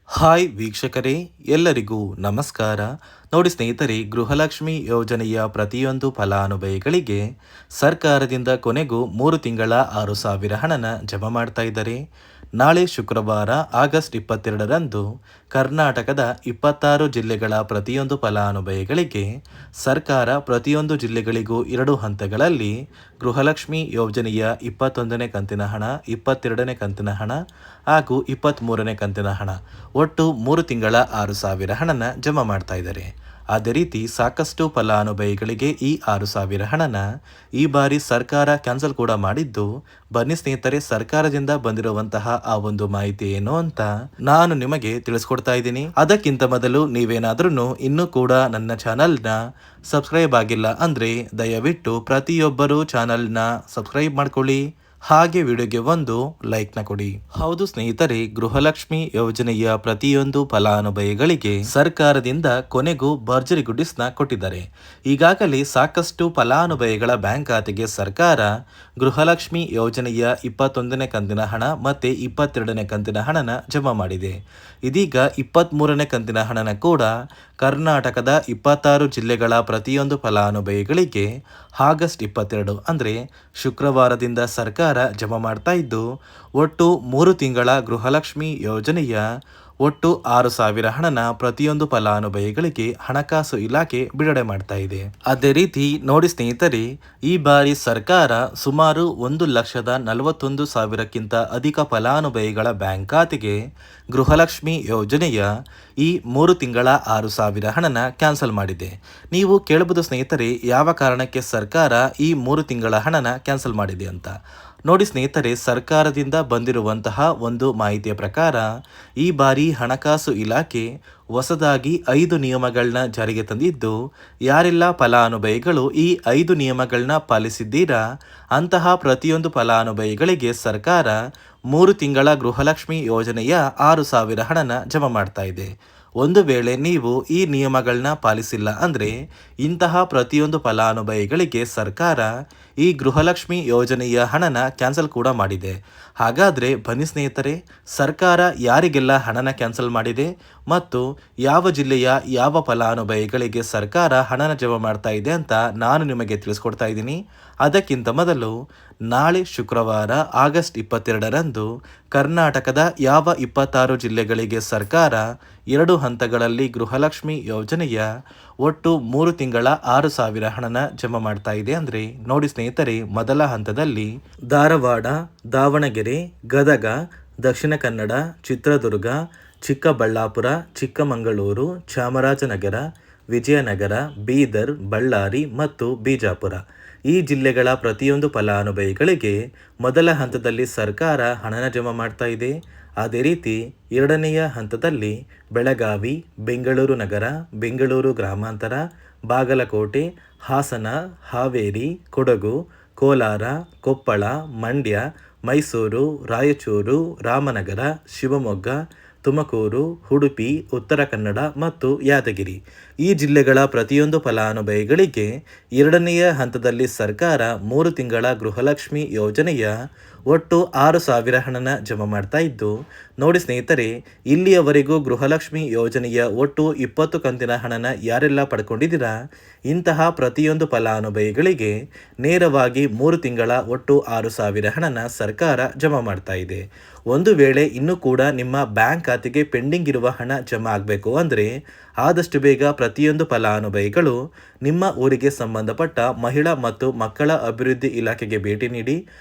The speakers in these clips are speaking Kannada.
ಹಾಯ್ ವೀಕ್ಷಕರೇ, ಎಲ್ಲರಿಗೂ ನಮಸ್ಕಾರ. ನೋಡಿ ಸ್ನೇಹಿತರೆ, ಗೃಹಲಕ್ಷ್ಮಿ ಯೋಜನೆಯ ಪ್ರತಿಯೊಂದು ಫಲಾನುಭವಿಗಳಿಗೆ ಸರ್ಕಾರದಿಂದ ಕೊನೆಗೂ 3 ತಿಂಗಳ 6,000 ಹಣನ ಜಮಾ ಮಾಡ್ತಾ ಇದ್ದಾರೆ. ನಾಳೆ ಶುಕ್ರವಾರ ಆಗಸ್ಟ್ 22ರಂದು ಕರ್ನಾಟಕದ 26 ಜಿಲ್ಲೆಗಳ ಪ್ರತಿಯೊಂದು ಫಲಾನುಭವಿಗಳಿಗೆ ಸರ್ಕಾರ ಪ್ರತಿಯೊಂದು ಜಿಲ್ಲೆಗಳಿಗೂ 2 ಹಂತಗಳಲ್ಲಿ ಗೃಹಲಕ್ಷ್ಮಿ ಯೋಜನೆಯ 21ನೇ ಕಂತಿನ ಹಣ, 22ನೇ ಕಂತಿನ ಹಣ ಹಾಗೂ 23ನೇ ಕಂತಿನ ಹಣ ಒಟ್ಟು 3 ತಿಂಗಳ 6,000 ಹಣನ ಜಮಾ ಮಾಡ್ತಾ ಇದ್ದಾರೆ. ಅದೇ ರೀತಿ ಸಾಕಷ್ಟು ಫಲಾನುಭವಿಗಳಿಗೆ ಈ 6,000 ಹಣನ ಈ ಬಾರಿ ಸರ್ಕಾರ ಕ್ಯಾನ್ಸಲ್ ಕೂಡ ಮಾಡಿದ್ದು, ಬನ್ನಿ ಸ್ನೇಹಿತರೆ, ಸರ್ಕಾರದಿಂದ ಬಂದಿರುವಂತಹ ಆ ಒಂದು ಮಾಹಿತಿ ಏನು ಅಂತ ನಾನು ನಿಮಗೆ ತಿಳಿಸ್ಕೊಡ್ತಾ ಇದ್ದೀನಿ. ಅದಕ್ಕಿಂತ ಮೊದಲು ನೀವೇನಾದ್ರೂ ಇನ್ನೂ ಕೂಡ ನನ್ನ ಚಾನಲ್ನ ಸಬ್ಸ್ಕ್ರೈಬ್ ಆಗಿಲ್ಲ ಅಂದ್ರೆ ದಯವಿಟ್ಟು ಪ್ರತಿಯೊಬ್ಬರು ಚಾನಲ್ನ ಸಬ್ಸ್ಕ್ರೈಬ್ ಮಾಡ್ಕೊಳ್ಳಿ, ಹಾಗೆ ವಿಡಿಯೋಗೆ ಒಂದು ಲೈಕ್ನ ಕೊಡಿ. ಹೌದು ಸ್ನೇಹಿತರೆ, ಗೃಹಲಕ್ಷ್ಮಿ ಯೋಜನೆಯ ಪ್ರತಿಯೊಂದು ಫಲಾನುಭವಿಗಳಿಗೆ ಸರ್ಕಾರದಿಂದ ಕೊನೆಗೂ ಭರ್ಜರಿ ಗುಡ್ಡಿಸ್ನ ಕೊಟ್ಟಿದ್ದಾರೆ. ಈಗಾಗಲೇ ಸಾಕಷ್ಟು ಫಲಾನುಭವಿಗಳ ಬ್ಯಾಂಕ್ ಖಾತೆಗೆ ಸರ್ಕಾರ ಗೃಹಲಕ್ಷ್ಮಿ ಯೋಜನೆಯ 21ನೇ ಕಂತಿನ ಹಣ ಮತ್ತೆ 22ನೇ ಕಂತಿನ ಹಣನ ಜಮಾ ಮಾಡಿದೆ. ಇದೀಗ 23ನೇ ಕಂತಿನ ಹಣನ ಕೂಡ ಕರ್ನಾಟಕದ 26 ಜಿಲ್ಲೆಗಳ ಪ್ರತಿಯೊಂದು ಫಲಾನುಭವಿಗಳಿಗೆ ಆಗಸ್ಟ್ 22 ಅಂದರೆ ಶುಕ್ರವಾರದಿಂದ ಸರ್ಕಾರ ಜಮಾ ಮಾಡ್ತಾ ಇದ್ದು, ಒಟ್ಟು 3 ತಿಂಗಳ ಗೃಹಲಕ್ಷ್ಮಿ ಯೋಜನೆಯ ಒಟ್ಟು 6,000 ಹಣನ ಪ್ರತಿಯೊಂದು ಫಲಾನುಭವಿಗಳಿಗೆ ಹಣಕಾಸು ಇಲಾಖೆ ಬಿಡುಗಡೆ ಮಾಡ್ತಾ ಇದೆ. ಅದೇ ರೀತಿ ನೋಡಿ ಸ್ನೇಹಿತರೆ, ಈ ಬಾರಿ ಸರ್ಕಾರ ಸುಮಾರು 1,41,000ಕ್ಕಿಂತ ಅಧಿಕ ಫಲಾನುಭವಿಗಳ ಬ್ಯಾಂಕ್ ಖಾತೆಗೆ ಗೃಹಲಕ್ಷ್ಮಿ ಯೋಜನೆಯ ಈ 3 ತಿಂಗಳ 6,000 ಹಣನ ಕ್ಯಾನ್ಸಲ್ ಮಾಡಿದೆ. ನೀವು ಕೇಳಬಹುದು ಸ್ನೇಹಿತರೆ, ಯಾವ ಕಾರಣಕ್ಕೆ ಸರ್ಕಾರ ಈ 3 ತಿಂಗಳ ಹಣನ ಕ್ಯಾನ್ಸಲ್ ಮಾಡಿದೆ ಅಂತ. ನೋಡಿ ಸ್ನೇಹಿತರೆ, ಸರ್ಕಾರದಿಂದ ಬಂದಿರುವಂತಹ ಒಂದು ಮಾಹಿತಿಯ ಪ್ರಕಾರ ಈ ಬಾರಿ ಹಣಕಾಸು ಇಲಾಖೆ ಹೊಸದಾಗಿ 5 ನಿಯಮಗಳನ್ನ ಜಾರಿಗೆ ತಂದಿದ್ದು, ಯಾರೆಲ್ಲ ಫಲಾನುಭವಿಗಳು ಈ 5 ನಿಯಮಗಳನ್ನ ಪಾಲಿಸಿದ್ದೀರಾ ಅಂತಹ ಪ್ರತಿಯೊಂದು ಫಲಾನುಭವಿಗಳಿಗೆ ಸರ್ಕಾರ 3 ತಿಂಗಳ ಗೃಹಲಕ್ಷ್ಮಿ ಯೋಜನೆಯ 6,000 ಹಣನ ಜಮಾ ಮಾಡ್ತಾ ಇದೆ. ಒಂದು ವೇಳೆ ನೀವು ಈ ನಿಯಮಗಳನ್ನ ಪಾಲಿಸಿಲ್ಲ ಅಂದರೆ ಇಂತಹ ಪ್ರತಿಯೊಂದು ಫಲಾನುಭವಿಗಳಿಗೆ ಸರ್ಕಾರ ಈ ಗೃಹಲಕ್ಷ್ಮಿ ಯೋಜನೆಯ ಹಣನ ಕ್ಯಾನ್ಸಲ್ ಕೂಡ ಮಾಡಿದೆ. ಹಾಗಾದರೆ ಬನ್ನಿ ಸ್ನೇಹಿತರೆ, ಸರ್ಕಾರ ಯಾರಿಗೆಲ್ಲ ಹಣನ ಕ್ಯಾನ್ಸಲ್ ಮಾಡಿದೆ ಮತ್ತು ಯಾವ ಜಿಲ್ಲೆಯ ಯಾವ ಫಲಾನುಭವಿಗಳಿಗೆ ಸರ್ಕಾರ ಹಣನ ಜಮಾ ಮಾಡ್ತಾ ಇದೆ ಅಂತ ನಾನು ನಿಮಗೆ ತಿಳಿಸ್ಕೊಡ್ತಾ ಇದ್ದೀನಿ. ಅದಕ್ಕಿಂತ ಮೊದಲು ನಾಳೆ ಶುಕ್ರವಾರ ಆಗಸ್ಟ್ 22ರಂದು ಕರ್ನಾಟಕದ ಯಾವ 26 ಜಿಲ್ಲೆಗಳಿಗೆ ಸರ್ಕಾರ 2 ಹಂತಗಳಲ್ಲಿ ಗೃಹಲಕ್ಷ್ಮಿ ಯೋಜನೆಯ ಒಟ್ಟು 3 ತಿಂಗಳ 6,000 ಹಣನ ಜಮಾ ಮಾಡ್ತಾ ಇದೆ. ಅಂದರೆ ನೋಡಿ ಸ್ನೇಹಿತರೆ, ಮೊದಲ ಹಂತದಲ್ಲಿ ಧಾರವಾಡ, ದಾವಣಗೆರೆ, ಗದಗ, ದಕ್ಷಿಣ ಕನ್ನಡ, ಚಿತ್ರದುರ್ಗ, ಚಿಕ್ಕಬಳ್ಳಾಪುರ, ಚಿಕ್ಕಮಗಳೂರು, ಚಾಮರಾಜನಗರ, ವಿಜಯನಗರ, ಬೀದರ್, ಬಳ್ಳಾರಿ ಮತ್ತು ಬಿಜಾಪುರ ಈ ಜಿಲ್ಲೆಗಳ ಪ್ರತಿಯೊಂದು ಫಲಾನುಭವಿಗಳಿಗೆ ಮೊದಲ ಹಂತದಲ್ಲಿ ಸರ್ಕಾರ ಹಣನ ಜಮಾ ಮಾಡ್ತಾ ಇದೆ. ಅದೇ ರೀತಿ ಎರಡನೆಯ ಹಂತದಲ್ಲಿ ಬೆಳಗಾವಿ, ಬೆಂಗಳೂರು ನಗರ, ಬೆಂಗಳೂರು ಗ್ರಾಮಾಂತರ, ಬಾಗಲಕೋಟೆ, ಹಾಸನ, ಹಾವೇರಿ, ಕೊಡಗು, ಕೋಲಾರ, ಕೊಪ್ಪಳ, ಮಂಡ್ಯ, ಮೈಸೂರು, ರಾಯಚೂರು, ರಾಮನಗರ, ಶಿವಮೊಗ್ಗ, ತುಮಕೂರು, ಉಡುಪಿ, ಉತ್ತರ ಕನ್ನಡ ಮತ್ತು ಯಾದಗಿರಿ ಈ ಜಿಲ್ಲೆಗಳ ಪ್ರತಿಯೊಂದು ಫಲಾನುಭವಿಗಳಿಗೆ ಎರಡನೆಯ ಹಂತದಲ್ಲಿ ಸರ್ಕಾರ 3 ತಿಂಗಳ ಗೃಹಲಕ್ಷ್ಮಿ ಯೋಜನೆಯ ಒಟ್ಟು 6,000 ಹಣನ ಜಮಾ ಮಾಡ್ತಾ ಇದ್ದು, ನೋಡಿ ಸ್ನೇಹಿತರೆ, ಇಲ್ಲಿಯವರೆಗೂ ಗೃಹಲಕ್ಷ್ಮಿ ಯೋಜನೆಯ ಒಟ್ಟು 20 ಕಂತಿನ ಹಣನ ಯಾರೆಲ್ಲ ಪಡ್ಕೊಂಡಿದ್ದೀರಾ ಇಂತಹ ಪ್ರತಿಯೊಂದು ಫಲಾನುಭವಿಗಳಿಗೆ ನೇರವಾಗಿ 3 ತಿಂಗಳ ಒಟ್ಟು 6,000 ಹಣನ ಸರ್ಕಾರ ಜಮಾ ಮಾಡ್ತಾ ಇದೆ. ಒಂದು ವೇಳೆ ಇನ್ನೂ ಕೂಡ ನಿಮ್ಮ ಬ್ಯಾಂಕ್ ಖಾತೆಗೆ ಪೆಂಡಿಂಗ್ ಇರುವ ಹಣ ಜಮಾ ಆಗಬೇಕು ಅಂದರೆ ಆದಷ್ಟು ಬೇಗ ಪ್ರತಿಯೊಂದು ಫಲಾನುಭವಿಗಳು ನಿಮ್ಮ ಊರಿಗೆ ಸಂಬಂಧಪಟ್ಟ ಮಹಿಳಾ ಮತ್ತು ಮಕ್ಕಳ ಅಭಿವೃದ್ಧಿ ಇಲಾಖೆಗೆ ಭೇಟಿ ನೀಡಿ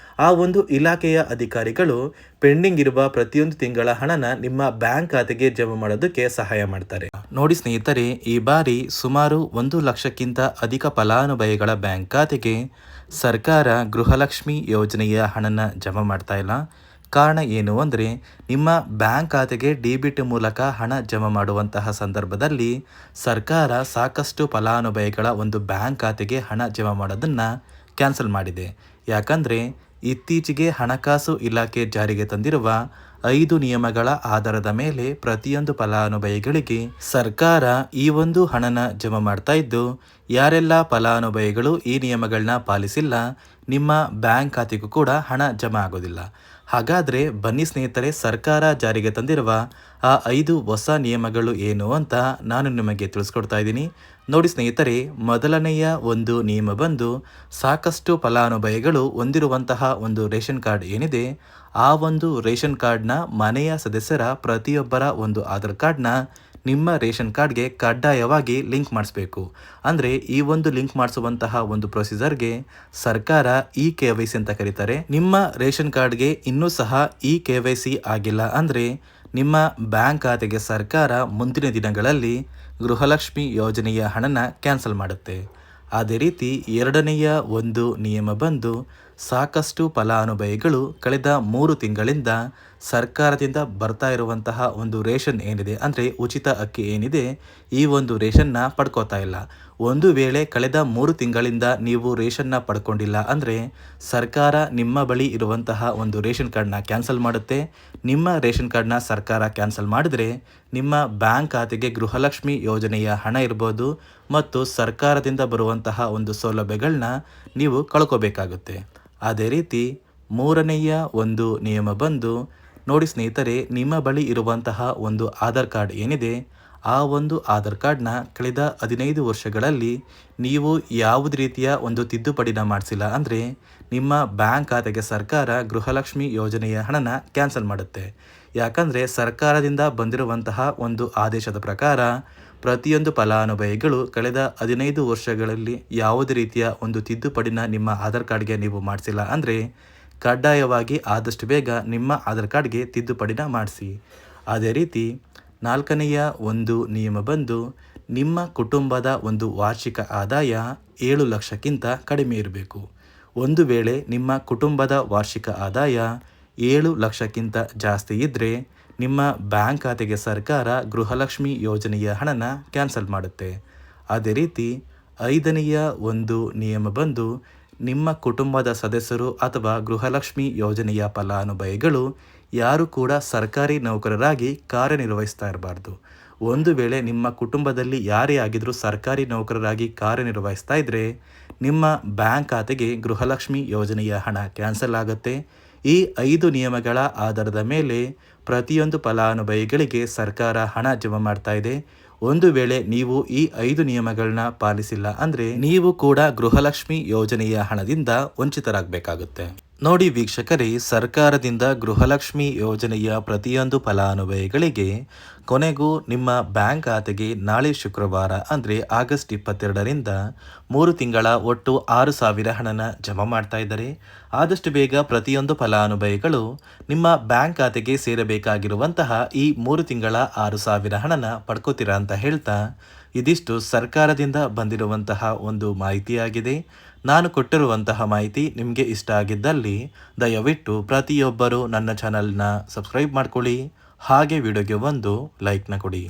ಆ ಒಂದು ಇಲಾಖೆಯ ಅಧಿಕಾರಿಗಳು ಪೆಂಡಿಂಗ್ ಇರುವ ಪ್ರತಿಯೊಂದು ತಿಂಗಳ ಹಣನ ನಿಮ್ಮ ಬ್ಯಾಂಕ್ ಖಾತೆಗೆ ಜಮಾ ಮಾಡೋದಕ್ಕೆ ಸಹಾಯ ಮಾಡ್ತಾರೆ. ನೋಡಿ ಸ್ನೇಹಿತರೆ, ಈ ಬಾರಿ ಸುಮಾರು 1 ಲಕ್ಷಕ್ಕಿಂತ ಅಧಿಕ ಫಲಾನುಭವಿಗಳ ಬ್ಯಾಂಕ್ ಖಾತೆಗೆ ಸರ್ಕಾರ ಗೃಹಲಕ್ಷ್ಮಿ ಯೋಜನೆಯ ಹಣನ ಜಮಾ ಮಾಡ್ತಾ ಇಲ್ಲ. ಕಾರಣ ಏನು ಅಂದರೆ, ನಿಮ್ಮ ಬ್ಯಾಂಕ್ ಖಾತೆಗೆ ಡಿಬಿಟಿ ಮೂಲಕ ಹಣ ಜಮಾ ಮಾಡುವಂತಹ ಸಂದರ್ಭದಲ್ಲಿ ಸರ್ಕಾರ ಸಾಕಷ್ಟು ಫಲಾನುಭವಿಗಳ ಒಂದು ಬ್ಯಾಂಕ್ ಖಾತೆಗೆ ಹಣ ಜಮಾ ಮಾಡೋದನ್ನು ಕ್ಯಾನ್ಸಲ್ ಮಾಡಿದೆ. ಯಾಕಂದರೆ ಇತ್ತೀಚೆಗೆ ಹಣಕಾಸು ಇಲಾಖೆ ಜಾರಿಗೆ ತಂದಿರುವ 5 ನಿಯಮಗಳ ಆಧಾರದ ಮೇಲೆ ಪ್ರತಿಯೊಂದು ಫಲಾನುಭವಿಗಳಿಗೆ ಸರ್ಕಾರ ಈ ಒಂದು ಹಣನ ಜಮಾ ಮಾಡ್ತಾ ಇದ್ದು, ಯಾರೆಲ್ಲ ಫಲಾನುಭವಿಗಳು ಈ ನಿಯಮಗಳನ್ನ ಪಾಲಿಸಿಲ್ಲ ನಿಮ್ಮ ಬ್ಯಾಂಕ್ ಖಾತೆಗೂ ಕೂಡ ಹಣ ಜಮಾ ಆಗೋದಿಲ್ಲ. ಹಾಗಾದರೆ ಬನ್ನಿ ಸ್ನೇಹಿತರೆ, ಸರ್ಕಾರ ಜಾರಿಗೆ ತಂದಿರುವ ಆ 5 ಹೊಸ ನಿಯಮಗಳು ಏನು ಅಂತ ನಾನು ನಿಮಗೆ ತಿಳಿಸ್ಕೊಡ್ತಾ ಇದ್ದೀನಿ. ನೋಡಿ ಸ್ನೇಹಿತರೆ, ಮೊದಲನೆಯ ಒಂದು ನಿಯಮ ಬಂದು ಸಾಕಷ್ಟು ಫಲಾನುಭವಿಗಳು ಹೊಂದಿರುವಂತಹ ಒಂದು ರೇಷನ್ ಕಾರ್ಡ್ ಏನಿದೆ, ಆ ಒಂದು ರೇಷನ್ ಕಾರ್ಡ್ನ ಮನೆಯ ಸದಸ್ಯರ ಪ್ರತಿಯೊಬ್ಬರ ಒಂದು ಆಧಾರ್ ಕಾರ್ಡ್ನ ನಿಮ್ಮ ರೇಷನ್ ಕಾರ್ಡ್ಗೆ ಕಡ್ಡಾಯವಾಗಿ ಲಿಂಕ್ ಮಾಡಿಸ್ಬೇಕು. ಅಂದರೆ ಈ ಒಂದು ಲಿಂಕ್ ಮಾಡಿಸುವಂತಹ ಒಂದು ಪ್ರೊಸೀಜರ್ಗೆ ಸರ್ಕಾರ KYC ಅಂತ ಕರೀತಾರೆ. ನಿಮ್ಮ ರೇಷನ್ ಕಾರ್ಡ್ಗೆ ಇನ್ನೂ ಸಹ KYC ಆಗಿಲ್ಲ ಅಂದರೆ ನಿಮ್ಮ ಬ್ಯಾಂಕ್ ಖಾತೆಗೆ ಸರ್ಕಾರ ಮುಂದಿನ ದಿನಗಳಲ್ಲಿ ಗೃಹಲಕ್ಷ್ಮಿ ಯೋಜನೆಯ ಹಣನ ಕ್ಯಾನ್ಸಲ್ ಮಾಡುತ್ತೆ. ಅದೇ ರೀತಿ ಎರಡನೆಯ ಒಂದು ನಿಯಮ ಬಂದು ಸಾಕಷ್ಟು ಫಲಾನುಭವಿಗಳು ಕಳೆದ 3 ತಿಂಗಳಿಂದ ಸರ್ಕಾರದಿಂದ ಬರ್ತಾ ಇರುವಂತಹ ಒಂದು ರೇಷನ್ ಏನಿದೆ, ಅಂದರೆ ಉಚಿತ ಅಕ್ಕಿ ಏನಿದೆ, ಈ ಒಂದು ರೇಷನ್ನ ಪಡ್ಕೋತಾ ಇಲ್ಲ. ಒಂದು ವೇಳೆ ಕಳೆದ 3 ತಿಂಗಳಿಂದ ನೀವು ರೇಷನ್ನ ಪಡ್ಕೊಂಡಿಲ್ಲ ಅಂದರೆ ಸರ್ಕಾರ ನಿಮ್ಮ ಬಳಿ ಇರುವಂತಹ ಒಂದು ರೇಷನ್ ಕಾರ್ಡ್ನ ಕ್ಯಾನ್ಸಲ್ ಮಾಡುತ್ತೆ. ನಿಮ್ಮ ರೇಷನ್ ಕಾರ್ಡ್ನ ಸರ್ಕಾರ ಕ್ಯಾನ್ಸಲ್ ಮಾಡಿದರೆ ನಿಮ್ಮ ಬ್ಯಾಂಕ್ ಖಾತೆಗೆ ಗೃಹಲಕ್ಷ್ಮಿ ಯೋಜನೆಯ ಹಣ ಇರ್ಬೋದು ಮತ್ತು ಸರ್ಕಾರದಿಂದ ಬರುವಂತಹ ಒಂದು ಸೌಲಭ್ಯಗಳನ್ನ ನೀವು ಕಳ್ಕೋಬೇಕಾಗುತ್ತೆ. ಅದೇ ರೀತಿ ಮೂರನೆಯ ಒಂದು ನಿಯಮ ಬಂದು ನೋಡಿ ಸ್ನೇಹಿತರೆ, ನಿಮ್ಮ ಬಳಿ ಇರುವಂತಹ ಒಂದು ಆಧಾರ್ ಕಾರ್ಡ್ ಏನಿದೆ, ಆ ಒಂದು ಆಧಾರ್ ಕಾರ್ಡ್ನ ಕಳೆದ 15 ವರ್ಷಗಳಲ್ಲಿ ನೀವು ಯಾವುದೇ ರೀತಿಯ ಒಂದು ತಿದ್ದುಪಡಿನ ಮಾಡಿಸಿಲ್ಲ ಅಂದರೆ ನಿಮ್ಮ ಬ್ಯಾಂಕ್ ಖಾತೆಗೆ ಸರ್ಕಾರ ಗೃಹಲಕ್ಷ್ಮಿ ಯೋಜನೆಯ ಹಣನ ಕ್ಯಾನ್ಸಲ್ ಮಾಡುತ್ತೆ. ಯಾಕಂದರೆ ಸರ್ಕಾರದಿಂದ ಬಂದಿರುವಂತಹ ಒಂದು ಆದೇಶದ ಪ್ರಕಾರ ಪ್ರತಿಯೊಂದು ಫಲಾನುಭವಿಗಳು ಕಳೆದ 15 ವರ್ಷಗಳಲ್ಲಿ ಯಾವುದೇ ರೀತಿಯ ಒಂದು ತಿದ್ದುಪಡಿನ ನಿಮ್ಮ ಆಧಾರ್ ಕಾರ್ಡ್ಗೆ ನೀವು ಮಾಡಿಸಿಲ್ಲ ಅಂದರೆ ಕಡ್ಡಾಯವಾಗಿ ಆದಷ್ಟು ಬೇಗ ನಿಮ್ಮ ಆಧಾರ್ ಕಾರ್ಡ್ಗೆ ತಿದ್ದುಪಡಿನ ಮಾಡಿಸಿ. ಅದೇ ರೀತಿ ನಾಲ್ಕನೆಯ ಒಂದು ನಿಯಮ ಬಂದು ನಿಮ್ಮ ಕುಟುಂಬದ ಒಂದು ವಾರ್ಷಿಕ ಆದಾಯ 7 ಲಕ್ಷಕ್ಕಿಂತ ಕಡಿಮೆ ಇರಬೇಕು. ಒಂದು ವೇಳೆ ನಿಮ್ಮ ಕುಟುಂಬದ ವಾರ್ಷಿಕ ಆದಾಯ 7 ಲಕ್ಷಕ್ಕಿಂತ ಜಾಸ್ತಿ ಇದ್ದರೆ ನಿಮ್ಮ ಬ್ಯಾಂಕ್ ಖಾತೆಗೆ ಸರ್ಕಾರ ಗೃಹಲಕ್ಷ್ಮಿ ಯೋಜನೆಯ ಹಣನ ಕ್ಯಾನ್ಸಲ್ ಮಾಡುತ್ತೆ. ಅದೇ ರೀತಿ ಐದನೆಯ ಒಂದು ನಿಯಮ ಬಂದು ನಿಮ್ಮ ಕುಟುಂಬದ ಸದಸ್ಯರು ಅಥವಾ ಗೃಹಲಕ್ಷ್ಮಿ ಯೋಜನೆಯ ಫಲಾನುಭವಿಗಳು ಯಾರು ಕೂಡ ಸರ್ಕಾರಿ ನೌಕರರಾಗಿ ಕಾರ್ಯನಿರ್ವಹಿಸ್ತಾ ಇರಬಾರ್ದು. ಒಂದು ವೇಳೆ ನಿಮ್ಮ ಕುಟುಂಬದಲ್ಲಿ ಯಾರೇ ಆಗಿದ್ರೂ ಸರ್ಕಾರಿ ನೌಕರರಾಗಿ ಕಾರ್ಯನಿರ್ವಹಿಸ್ತಾ ಇದ್ದರೆ ನಿಮ್ಮ ಬ್ಯಾಂಕ್ ಖಾತೆಗೆ ಗೃಹಲಕ್ಷ್ಮಿ ಯೋಜನೆಯ ಹಣ ಕ್ಯಾನ್ಸಲ್ ಆಗುತ್ತೆ. ಈ 5 ನಿಯಮಗಳ ಆಧಾರದ ಮೇಲೆ ಪ್ರತಿಯೊಂದು ಫಲಾನುಭವಿಗಳಿಗೆ ಸರ್ಕಾರ ಹಣ ಜಮಾ ಮಾಡ್ತಾ ಇದೆ. ಒಂದು ವೇಳೆ ನೀವು ಈ 5 ನಿಯಮಗಳನ್ನ ಪಾಲಿಸಿಲ್ಲ ಅಂದರೆ ನೀವು ಕೂಡ ಗೃಹಲಕ್ಷ್ಮಿ ಯೋಜನೆಯ ಹಣದಿಂದ ವಂಚಿತರಾಗಬೇಕಾಗುತ್ತೆ. ನೋಡಿ ವೀಕ್ಷಕರೇ, ಸರ್ಕಾರದಿಂದ ಗೃಹಲಕ್ಷ್ಮಿ ಯೋಜನೆಯ ಪ್ರತಿಯೊಂದು ಫಲಾನುಭವಿಗಳಿಗೆ ಕೊನೆಗೂ ನಿಮ್ಮ ಬ್ಯಾಂಕ್ ಖಾತೆಗೆ ನಾಳೆ ಶುಕ್ರವಾರ ಅಂದರೆ ಆಗಸ್ಟ್ 22ರಿಂದ 3 ತಿಂಗಳ ಒಟ್ಟು 6,000 ಹಣನ ಜಮಾ ಮಾಡ್ತಾ ಇದ್ದಾರೆ. ಆದಷ್ಟು ಬೇಗ ಪ್ರತಿಯೊಂದು ಫಲಾನುಭವಿಗಳು ನಿಮ್ಮ ಬ್ಯಾಂಕ್ ಖಾತೆಗೆ ಸೇರಬೇಕಾಗಿರುವಂತಹ ಈ 3 ತಿಂಗಳ 6,000 ಹಣನ ಪಡ್ಕೋತೀರಾ ಅಂತ ಹೇಳ್ತಾ, ಇದಿಷ್ಟು ಸರ್ಕಾರದಿಂದ ಬಂದಿರುವಂತಹ ಒಂದು ಮಾಹಿತಿಯಾಗಿದೆ. ನಾನು ಕೊಟ್ಟಿರುವಂತಹ ಮಾಹಿತಿ ನಿಮಗೆ ಇಷ್ಟ ಆಗಿದ್ದಲ್ಲಿ ದಯವಿಟ್ಟು ಪ್ರತಿಯೊಬ್ಬರು ನನ್ನ ಚಾನಲ್ನ ಸಬ್ಸ್ಕ್ರೈಬ್ ಮಾಡ್ಕೊಳ್ಳಿ, ಹಾಗೆ ವಿಡಿಯೋಗೆ ಒಂದು ಲೈಕ್ನ ಕೊಡಿ.